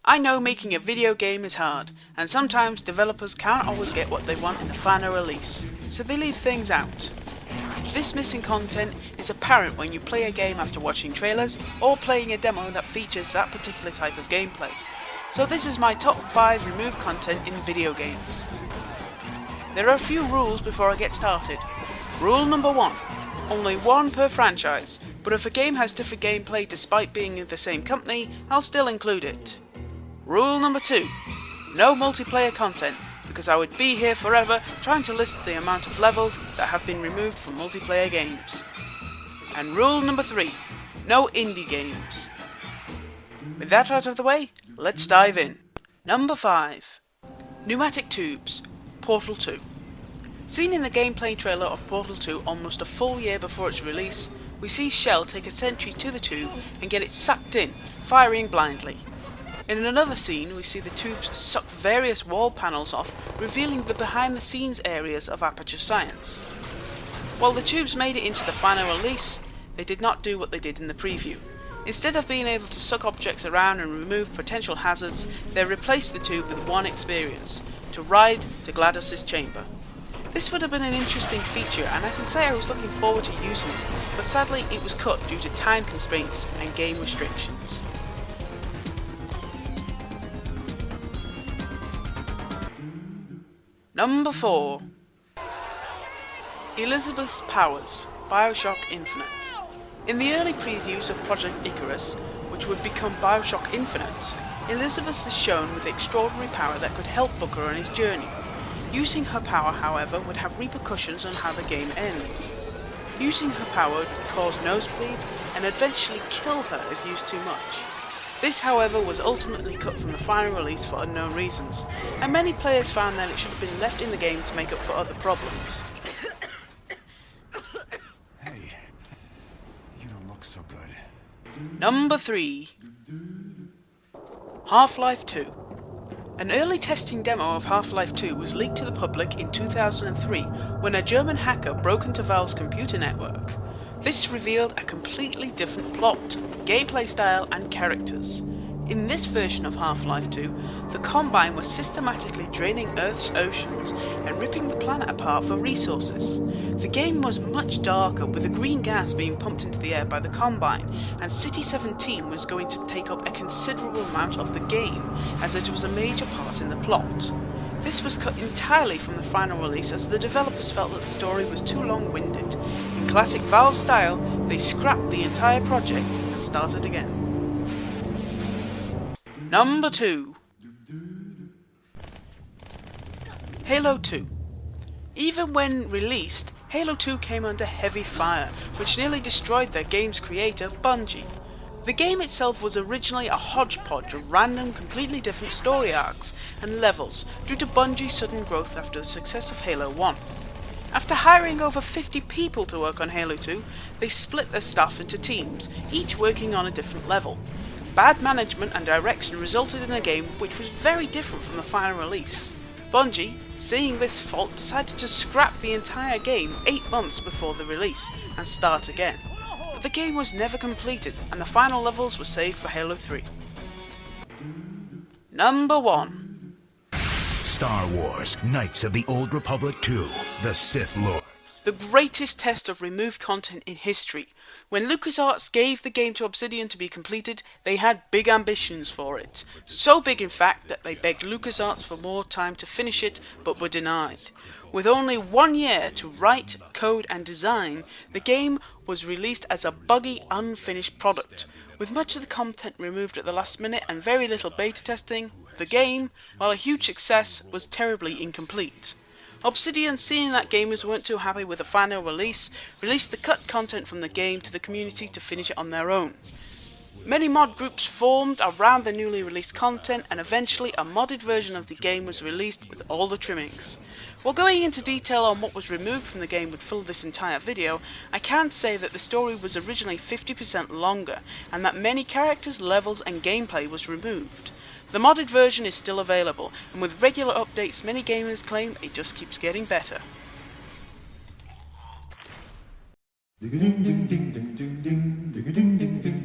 I know making a video game is hard, and sometimes developers can't always get what they want in the final release, so they leave things out. This missing content is apparent when you play a game after watching trailers or playing a demo that features that particular type of gameplay. So this is my top 5 removed content in video games. There are a few rules before I get started. Rule number 1. Only one per franchise, but if a game has different gameplay despite being in the same company, I'll still include it. Rule number 2. No multiplayer content, because I would be here forever trying to list the amount of levels that have been removed from multiplayer games. And rule number 3. No indie games. With that out of the way, let's dive in. Number 5. Pneumatic Tubes, Portal 2. Seen in the gameplay trailer of Portal 2 almost a full year before its release, we see Shell take a sentry to the tube and get it sucked in, firing blindly. In another scene, we see the tubes suck various wall panels off, revealing the behind-the-scenes areas of Aperture Science. While the tubes made it into the final release, they did not do what they did in the preview. Instead of being able to suck objects around and remove potential hazards, they replaced the tube with one experience: to ride to GLaDOS's chamber. This would have been an interesting feature, and I can say I was looking forward to using it, but sadly it was cut due to time constraints and game restrictions. Number 4. Elizabeth Powers, BioShock Infinite. In the early previews of Project Icarus, which would become BioShock Infinite, Elizabeth is shown with extraordinary power that could help Booker on his journey. Using her power, however, would have repercussions on how the game ends. Using her power would cause nosebleeds and eventually kill her if used too much. This, however, was ultimately cut from the final release for unknown reasons, and many players found that it should have been left in the game to make up for other problems. Hey, you don't look so good. Number 3. Half-Life 2. An early testing demo of Half-Life 2 was leaked to the public in 2003 when a German hacker broke into Valve's computer network. This revealed a completely different plot, gameplay style and characters. In this version of Half-Life 2, the Combine was systematically draining Earth's oceans and ripping the planet apart for resources. The game was much darker, with the green gas being pumped into the air by the Combine, and City-17 was going to take up a considerable amount of the game, as it was a major part in the plot. This was cut entirely from the final release, as the developers felt that the story was too long-winded. In classic Valve style, they scrapped the entire project and started again. Number 2. Halo 2. Even when released, Halo 2 came under heavy fire, which nearly destroyed their game's creator, Bungie. The game itself was originally a hodgepodge of random, completely different story arcs and levels due to Bungie's sudden growth after the success of Halo 1. After hiring over 50 people to work on Halo 2, they split their staff into teams, each working on a different level. Bad management and direction resulted in a game which was very different from the final release. Bungie, seeing this fault, decided to scrap the entire game 8 months before the release and start again. But the game was never completed, and the final levels were saved for Halo 3. Number 1. Star Wars: Knights of the Old Republic 2, The Sith Lord. The greatest test of removed content in history. When LucasArts gave the game to Obsidian to be completed, they had big ambitions for it. So big, in fact, that they begged LucasArts for more time to finish it, but were denied. With only 1 year to write, code and design, the game was released as a buggy, unfinished product. With much of the content removed at the last minute and very little beta testing, the game, while a huge success, was terribly incomplete. Obsidian, seeing that gamers weren't too happy with the final release, released the cut content from the game to the community to finish it on their own. Many mod groups formed around the newly released content, and eventually a modded version of the game was released with all the trimmings. While going into detail on what was removed from the game would fill this entire video, I can say that the story was originally 50% longer, and that many characters, levels and gameplay was removed. The modded version is still available, and with regular updates many gamers claim it just keeps getting better. Ding ding ding ding ding ding ding ding ding ding.